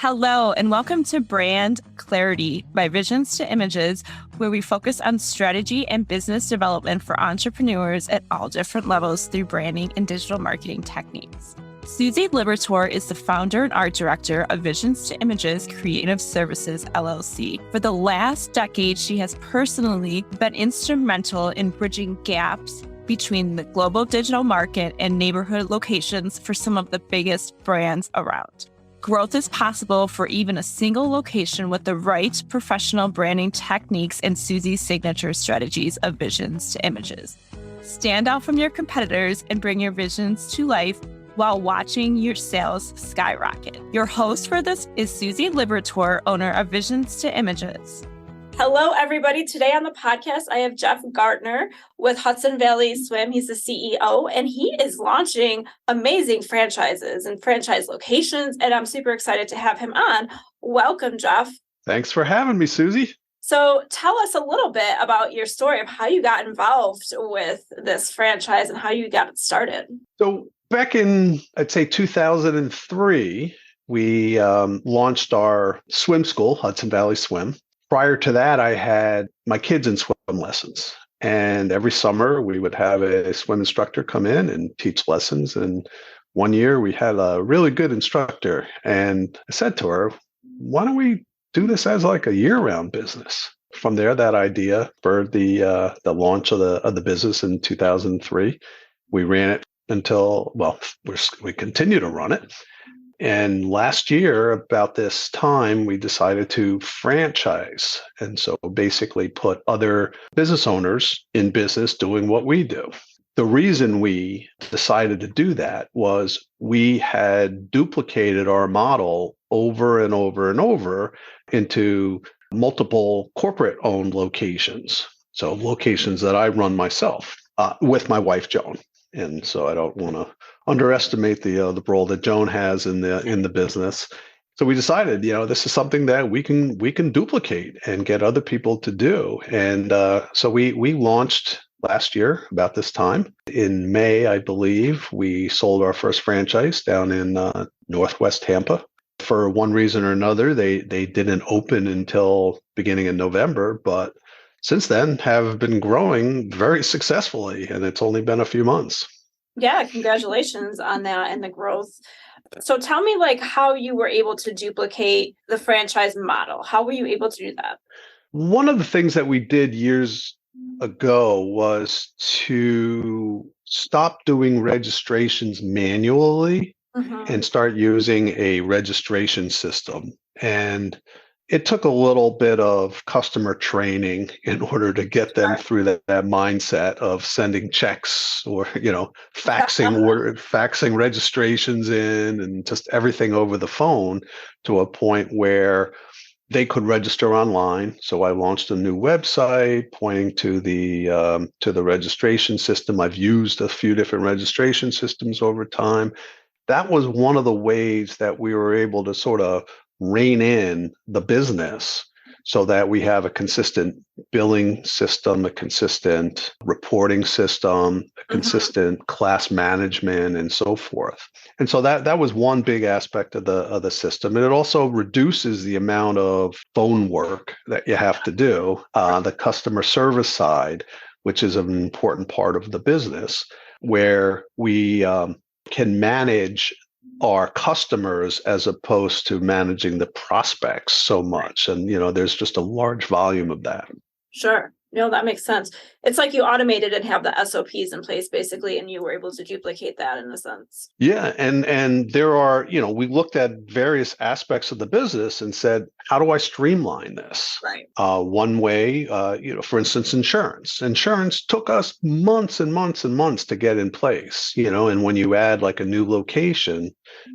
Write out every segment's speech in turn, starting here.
Hello, and welcome to Brand Clarity by Visions to Images, where we focus on strategy and business development for entrepreneurs at all different levels through branding and digital marketing techniques. Susie Liberatore is the founder and art director of Visions to Images Creative Services, LLC. For the last decade, she has personally been instrumental in bridging gaps between the global digital market and neighborhood locations for some of the biggest brands around. Growth is possible for even a single location with the right professional branding techniques and Susie's signature strategies of Visions to Images. Stand out from your competitors and bring your visions to life while watching your sales skyrocket. Your host for this is Susie Liberatore, owner of Visions to Images. Hello, everybody. Today on the podcast, I have Jeff Gartner with Hudson Valley Swim. He's the CEO, and he is launching amazing franchises and franchise locations, and I'm super excited to have him on. Welcome, Jeff. Thanks for having me, Susie. So tell us a little bit about your story of how you got involved with this franchise and how you got it started. So back in, I'd say 2003, we launched our swim school, Hudson Valley Swim. Prior to that, I had my kids in swim lessons. And every summer, we would have a swim instructor come in and teach lessons. And one year, we had a really good instructor. And I said to her, why don't we do this as like a year-round business? From there, that idea spurred the launch of the business in 2003. We ran it until, we continue to run it. And last year, about this time, we decided to franchise. And so basically put other business owners in business doing what we do. The reason we decided to do that was we had duplicated our model over and over and over into multiple corporate-owned locations. So locations that I run myself with my wife, Joan. And so I don't want to underestimate the role that Joan has in the business. So we decided, this is something that we can duplicate and get other people to do. And so we launched last year about this time. In May, I believe, we sold our first franchise down in Northwest Tampa. For one reason or another, they didn't open until beginning of November, but since then have been growing very successfully, and it's only been a few months. Yeah, congratulations on that and the growth. So tell me how you were able to duplicate the franchise model. How were you able to do that? One of the things that we did years ago was to stop doing registrations manually and start using a registration system. And it took a little bit of customer training in order to get them through that mindset of sending checks or, faxing registrations in and just everything over the phone to a point where they could register online. So I launched a new website pointing to the registration system. I've used a few different registration systems over time. That was one of the ways that we were able to sort of rein in the business so that we have a consistent billing system, a consistent reporting system, a consistent class management, and so forth. And so that was one big aspect of the system. And it also reduces the amount of phone work that you have to do, the customer service side, which is an important part of the business, where we can manage our customers as opposed to managing the prospects so much. And, there's just a large volume of that. Sure. No, that makes sense. It's like you automated and have the SOPs in place, basically, and you were able to duplicate that in a sense. Yeah. And there are, we looked at various aspects of the business and said, how do I streamline this? Right. One way, for instance, insurance. Insurance took us months and months and months to get in place, and when you add like a new location,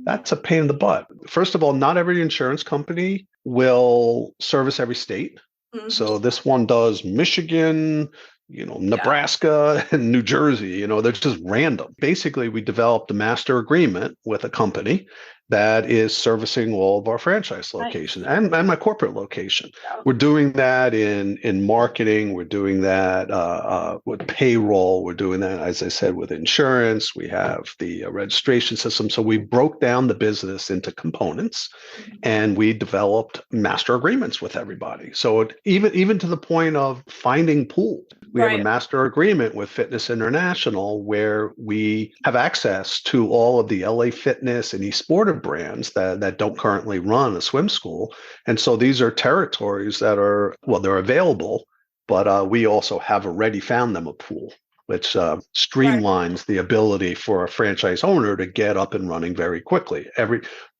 that's a pain in the butt. First of all, not every insurance company will service every state. So this one does Michigan, Nebraska and New Jersey, they're just random. Basically, we developed a master agreement with a company that is servicing all of our franchise Nice. locations and my corporate location. Yeah. We're doing that in marketing. We're doing that with payroll. We're doing that, as I said, with insurance. We have the registration system. So we broke down the business into components, and we developed master agreements with everybody. So even to the point of finding pools. We have a master agreement with Fitness International where we have access to all of the LA Fitness and eSportive brands that don't currently run a swim school. And so these are territories that are, well, they're available, but we also have already found them a pool, which streamlines the ability for a franchise owner to get up and running very quickly.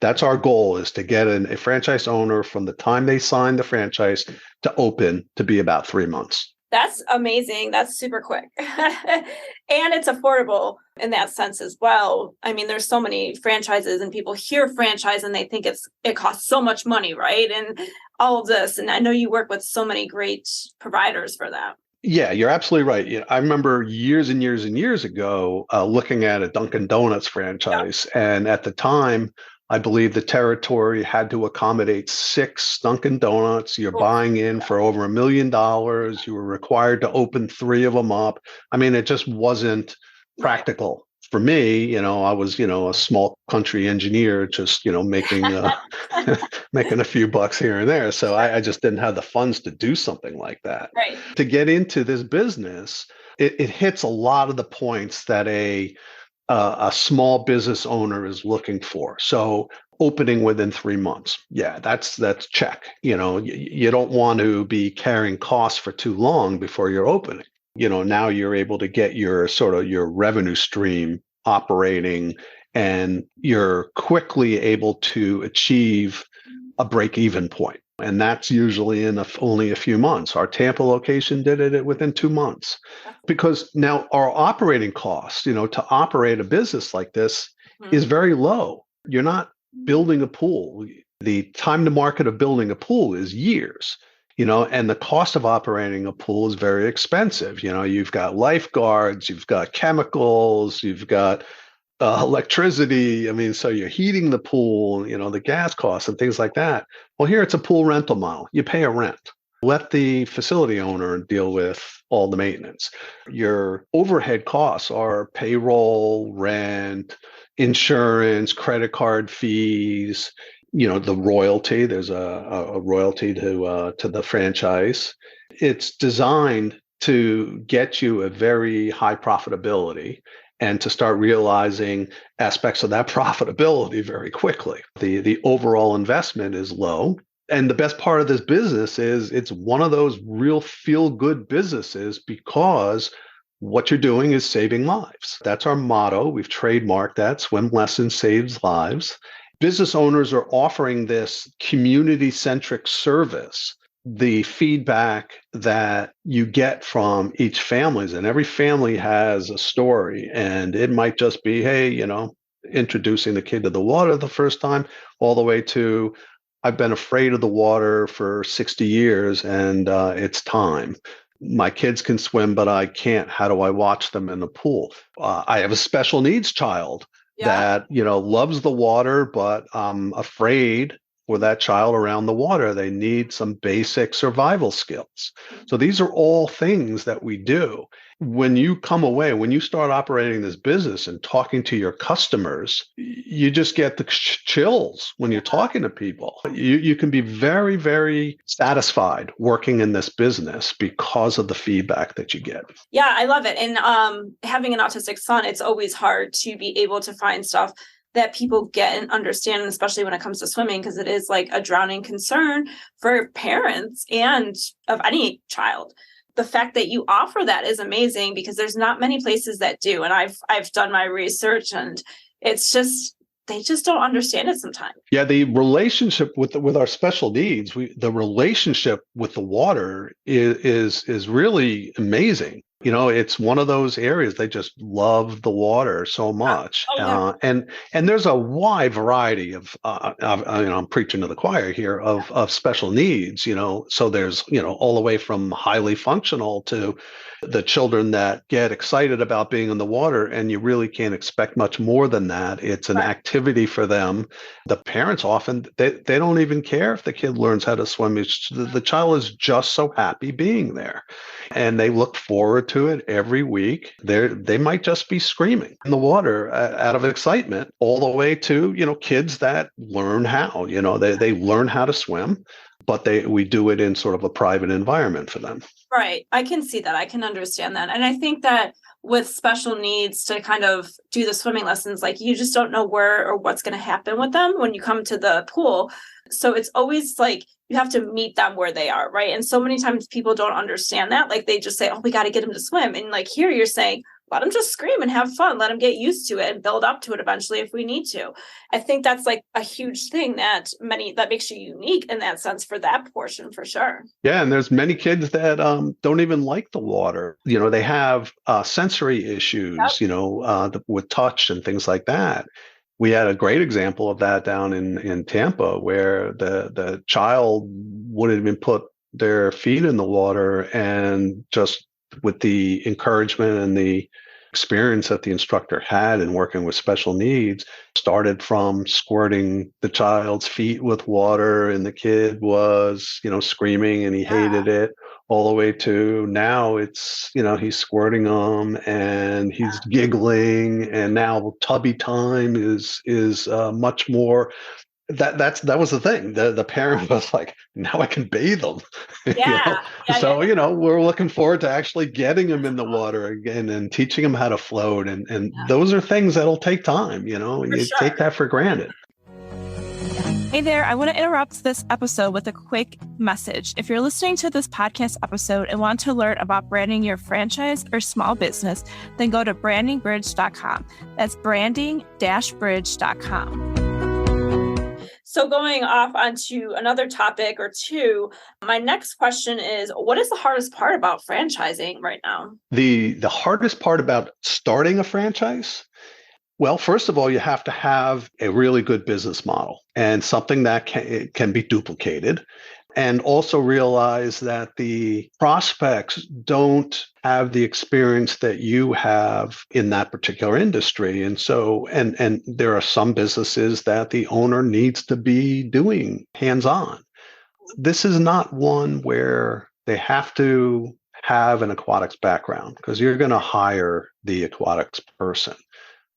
That's our goal, is to get a franchise owner from the time they sign the franchise to open to be about 3 months. That's amazing. That's super quick. And it's affordable in that sense as well. I mean, there's so many franchises and people hear franchise and they think it costs so much money, right? And all of this. And I know you work with so many great providers for that. Yeah, you're absolutely right. I remember years and years and years ago looking at a Dunkin' Donuts franchise. And at the time, I believe the territory had to accommodate 6 Dunkin' Donuts. You're buying in for over $1 million. You were required to open 3 of them up. I mean, it just wasn't practical for me. I was, a small country engineer, just, making making a few bucks here and there. So I just didn't have the funds to do something like that. Right. To get into this business, it hits a lot of the points that a small business owner is looking for. So opening within 3 months. Yeah, that's check. You don't want to be carrying costs for too long before you're opening. Now you're able to get your revenue stream operating, and you're quickly able to achieve a break-even point. And that's usually in only a few months. Our Tampa location did it within 2 months, because now our operating costs, to operate a business like this is very low. You're not building a pool. The time to market of building a pool is years, and the cost of operating a pool is very expensive. You've got lifeguards, you've got chemicals, you've got electricity. I mean, so you're heating the pool, the gas costs and things like that. Well, here it's a pool rental model. You pay a rent. Let the facility owner deal with all the maintenance. Your overhead costs are payroll, rent, insurance, credit card fees, the royalty. There's a royalty to the franchise. It's designed to get you a very high profitability and to start realizing aspects of that profitability very quickly. The overall investment is low. And the best part of this business is it's one of those real feel-good businesses, because what you're doing is saving lives. That's our motto. We've trademarked that. Swim Lessons Saves Lives. Business owners are offering this community-centric service. The feedback that you get from each family, and every family has a story, and it might just be, hey, introducing the kid to the water the first time, all the way to, I've been afraid of the water for 60 years and it's time. My kids can swim, but I can't. How do I watch them in the pool? I have a special needs child that, loves the water, but I'm afraid for that child around the water. They need some basic survival skills. So these are all things that we do. When you come away, when you start operating this business and talking to your customers, you just get the chills when you're talking to people. You can be very, very satisfied working in this business because of the feedback that you get. Yeah, I love it. And having an autistic son, it's always hard to be able to find stuff that people get and understand, especially when it comes to swimming, because it is like a drowning concern for parents and of any child. The fact that you offer that is amazing, because there's not many places that do. And I've done my research, and it's just, they just don't understand it sometimes. Yeah, the relationship with our special needs, the relationship with the water is really amazing. It's one of those areas they just love the water so much, Oh yeah. and there's a wide variety I'm preaching to the choir here of special needs. So there's all the way from highly functional to the children that get excited about being in the water, and you really can't expect much more than that. It's an Right. activity for them. The parents often they don't even care if the kid learns how to swim. The child is just so happy being there, and they look forward to it every week. They might just be screaming in the water out of excitement, all the way to kids that learn how. They learn how to swim, but we do it in sort of a private environment for them. Right. I can see that. I can understand that. And I think that with special needs, to kind of do the swimming lessons, like you just don't know where or what's going to happen with them when you come to the pool. So it's always like you have to meet them where they are, right? And so many times people don't understand that. Like they just say, oh, we got to get them to swim. And like here you're saying, let them just scream and have fun. Let them get used to it and build up to it eventually if we need to. I think that's like a huge thing that makes you unique in that sense for that portion, for sure. Yeah, and there's many kids that don't even like the water. They have sensory issues, with touch and things like that. We had a great example of that down in Tampa, where the child wouldn't even put their feet in the water, and just with the encouragement and the experience that the instructor had in working with special needs, started from squirting the child's feet with water, and the kid was screaming and he hated it, all the way to now it's he's squirting them and he's giggling, and now tubby time is much more. That was the thing. The parent was like, now I can bathe them. Yeah. So we're looking forward to actually getting them in the water again and teaching them how to float, and those are things that'll take time. You take that for granted. Hey there, I want to interrupt this episode with a quick message. If you're listening to this podcast episode and want to learn about branding your franchise or small business, then go to brandingbridge.com. That's branding-bridge.com. So going off onto another topic or two, my next question is, what is the hardest part about franchising right now? The hardest part about starting a franchise? Well, first of all, you have to have a really good business model and something that can be duplicated. And also realize that the prospects don't have the experience that you have in that particular industry. And so, and there are some businesses that the owner needs to be doing hands-on. This is not one where they have to have an aquatics background, because you're going to hire the aquatics person.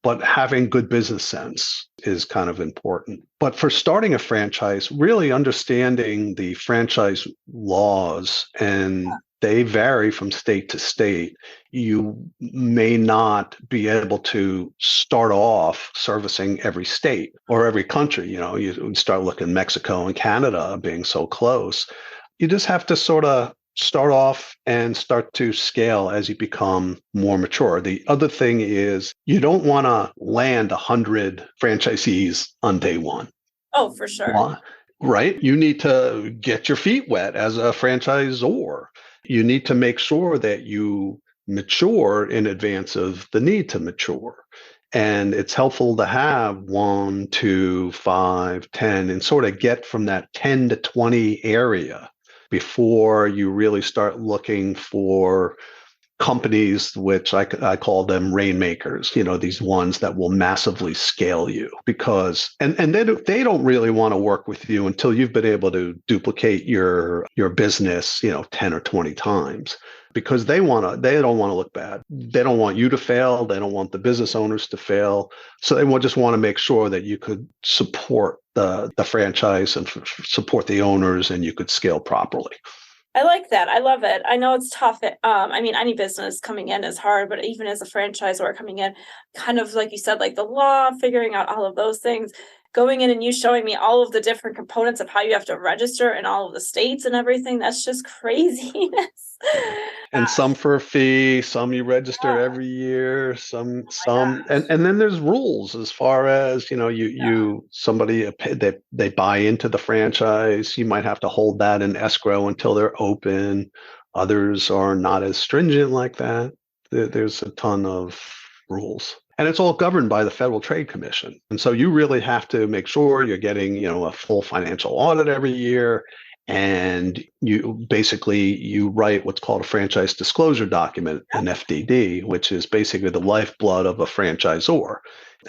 But having good business sense is kind of important. But for starting a franchise, really understanding the franchise laws, and they vary from state to state. You may not be able to start off servicing every state or every country. You start looking Mexico and Canada being so close. You just have to sort of start off and start to scale as you become more mature. The other thing is you don't want to land 100 franchisees on day one. Oh, for sure. Right? You need to get your feet wet as a franchisor. You need to make sure that you mature in advance of the need to mature. And it's helpful to have 1, 2, 5, 10, and sort of get from that 10 to 20 area before you really start looking for companies, which I call them rainmakers, these ones that will massively scale you, because, and they don't really want to work with you until you've been able to duplicate your business, 10 or 20 times, because they don't want to look bad. They don't want you to fail. They don't want the business owners to fail. So they just want to make sure that you could support the franchise and support the owners, and you could scale properly. I like that. I love it. I know it's tough. Any business coming in is hard, but even as a franchisor coming in, kind of like you said, like the law, figuring out all of those things, going in and you showing me all of the different components of how you have to register in all of the states and everything. That's just craziness. And some for a fee, some you register every year, some, and then there's rules as far as, somebody, they buy into the franchise, you might have to hold that in escrow until they're open. Others are not as stringent like that. There's a ton of rules. And it's all governed by the Federal Trade Commission. And so you really have to make sure you're getting, a full financial audit every year. And you write what's called a franchise disclosure document, an FDD, which is basically the lifeblood of a franchisor.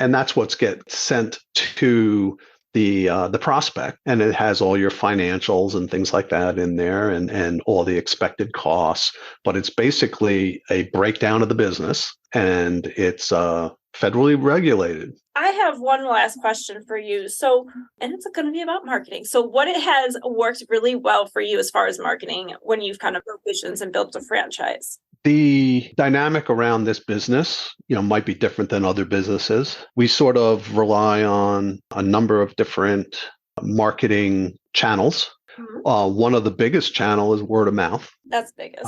And that's what's get sent to the prospect, and it has all your financials and things like that in there, and all the expected costs. But it's basically a breakdown of the business, and it's federally regulated. I have one last question for you. So, and it's going to be about marketing. So, what it has worked really well for you as far as marketing when you've kind of built visions and built a franchise? The dynamic around this business, might be different than other businesses. We sort of rely on a number of different marketing channels. Mm-hmm. One of the biggest channel is word of mouth. That's biggest.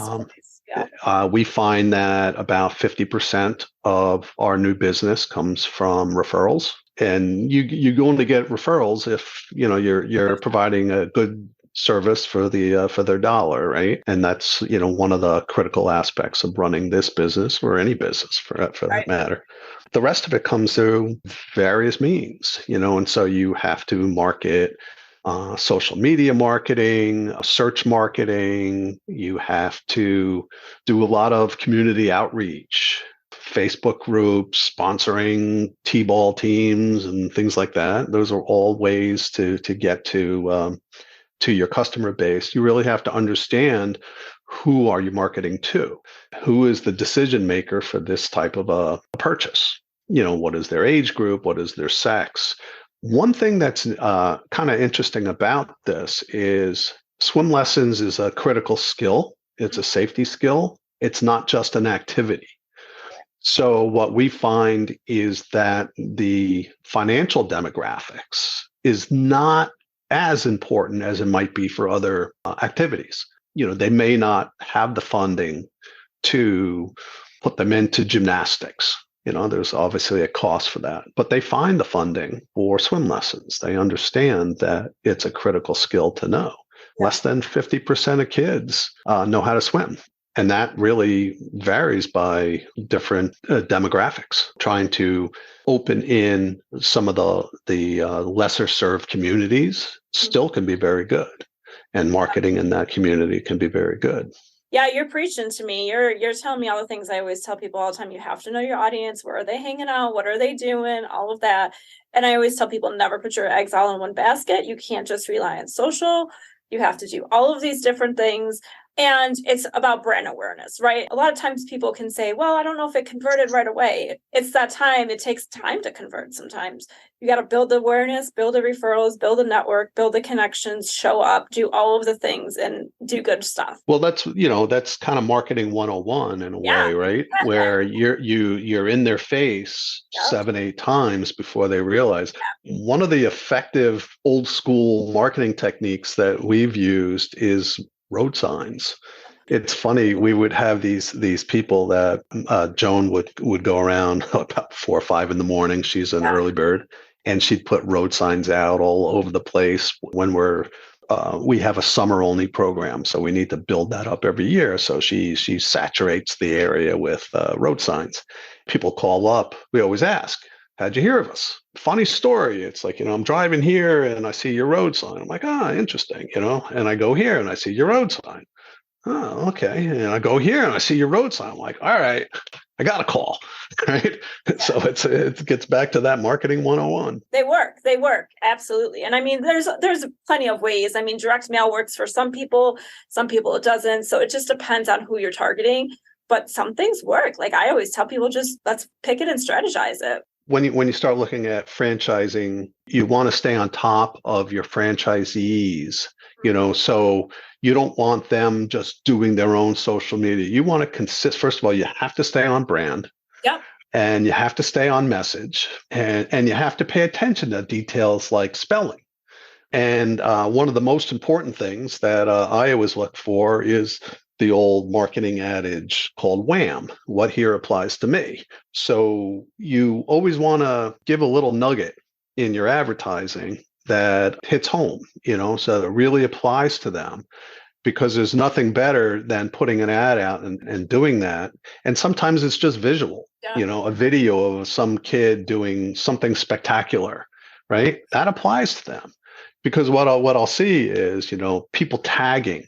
Yeah. We find that about 50% of our new business comes from referrals, and you're going to get referrals if you're providing a good service for their dollar, right? And that's one of the critical aspects of running this business, or any business for that matter. The rest of it comes through various means, and so you have to market. Social media marketing, search marketing. You have to do a lot of community outreach, Facebook groups, sponsoring T-ball teams and things like that. Those are all ways to get to your customer base. You really have to understand, who are you marketing to? Who is the decision maker for this type of a purchase? What is their age group? What is their sex? One thing that's kind of interesting about this is swim lessons is a critical skill. It's a safety skill. It's not just an activity. So what we find is that the financial demographics is not as important as it might be for other activities. They may not have the funding to put them into gymnastics. There's obviously a cost for that, but they find the funding for swim lessons. They understand that it's a critical skill to know. Yeah. Less than 50% of kids know how to swim. And that really varies by different demographics. Trying to open in some of the lesser served communities still can be very good. And marketing in that community can be very good. Yeah, you're preaching to me. You're telling me all the things I always tell people all the time. You have to know your audience. Where are they hanging out? What are they doing? All of that. And I always tell people, never put your eggs all in one basket. You can't just rely on social. You have to do all of these different things. And it's about brand awareness, right? A lot of times people can say, well, I don't know if it converted right away. It's that time. It takes time to convert sometimes. You got to build the awareness, build the referrals, build a network, build the connections, show up, do all of the things, and do good stuff. Well, that's kind of marketing 101 in a way, right? Where you're in their face 7-8 times before they realize. One of the effective old school marketing techniques that we've used is road signs. It's funny, we would have these people that Joan would go around about 4 or 5 in the morning. She's an early bird, and she'd put road signs out all over the place when we have a summer only program, so we need to build that up every year. So she saturates the area with road signs. People call up. We always ask, how'd you hear of us? Funny story. It's like, I'm driving here and I see your road sign. I'm like, interesting, and I go here and I see your road sign. Oh, okay. And I go here and I see your road sign. I'm like, all right, I got a call, right? So it gets back to that marketing 101. They work. Absolutely. And I mean, there's plenty of ways. I mean, direct mail works for some people it doesn't. So it just depends on who you're targeting. But some things work. Like I always tell people, just let's pick it and strategize it. When you start looking at franchising, you want to stay on top of your franchisees, so you don't want them just doing their own social media. You want to first of all, you have to stay on brand. Yep. And you have to stay on message, and you have to pay attention to details like spelling. And one of the most important things that I always look for is the old marketing adage called wham, what here applies to me. So you always want to give a little nugget in your advertising that hits home, so that it really applies to them. because there's nothing better than putting an ad out and doing that. And sometimes it's just visual, a video of some kid doing something spectacular, right? That applies to them, because what I'll see is, people tagging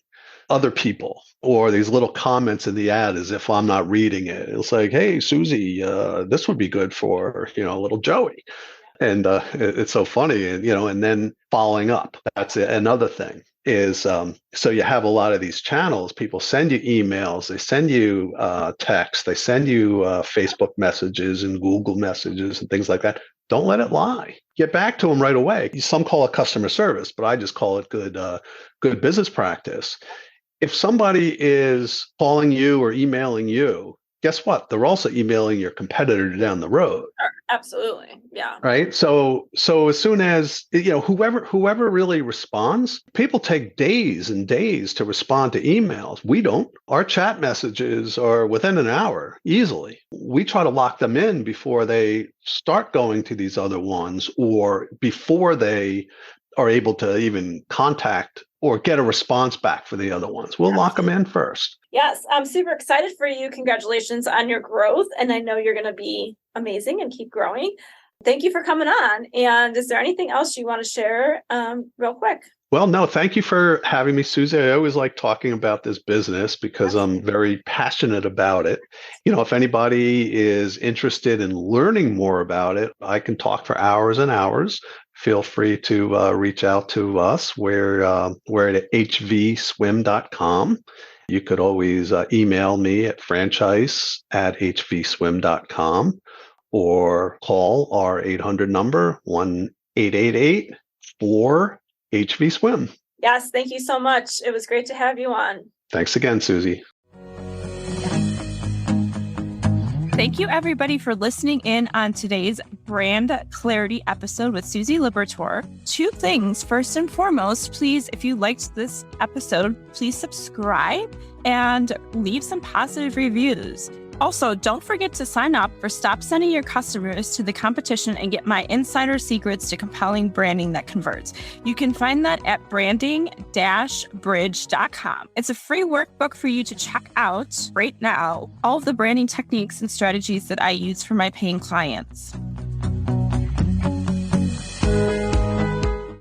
other people, or these little comments in the ad as if I'm not reading it. It's like, hey, Susie, this would be good for, little Joey. And it's so funny, and then following up. That's another thing is, so you have a lot of these channels. People send you emails, they send you texts, they send you Facebook messages and Google messages and things like that. Don't let it lie. Get back to them right away. Some call it customer service, but I just call it good business practice. If somebody is calling you or emailing you, guess what? They're also emailing your competitor down the road. Absolutely. Yeah. Right. So as soon as, whoever really responds, people take days and days to respond to emails. We don't. Our chat messages are within an hour easily. We try to lock them in before they start going to these other ones, or before they are able to even contact or get a response back for the other ones. We'll lock them in first. Yes, I'm super excited for you. Congratulations on your growth. And I know you're going to be amazing and keep growing. Thank you for coming on. And is there anything else you want to share real quick? Well, no, thank you for having me, Susie. I always like talking about this business because I'm very passionate about it. If anybody is interested in learning more about it, I can talk for hours and hours. Feel free to reach out to us. We're at hvswim.com. You could always email me at franchise@hvswim.com, or call our 800 number, 1-888-4-HV-SWIM. Yes, thank you so much. It was great to have you on. Thanks again, Susie. Thank you, everybody, for listening in on today's Brand Clarity episode with Susie Liberatore. 2 things. First and foremost, please, if you liked this episode, please subscribe and leave some positive reviews. Also, don't forget to sign up for Stop Sending Your Customers to the Competition and get my insider secrets to compelling branding that converts. You can find that at branding-bridge.com. It's a free workbook for you to check out right now. All of the branding techniques and strategies that I use for my paying clients.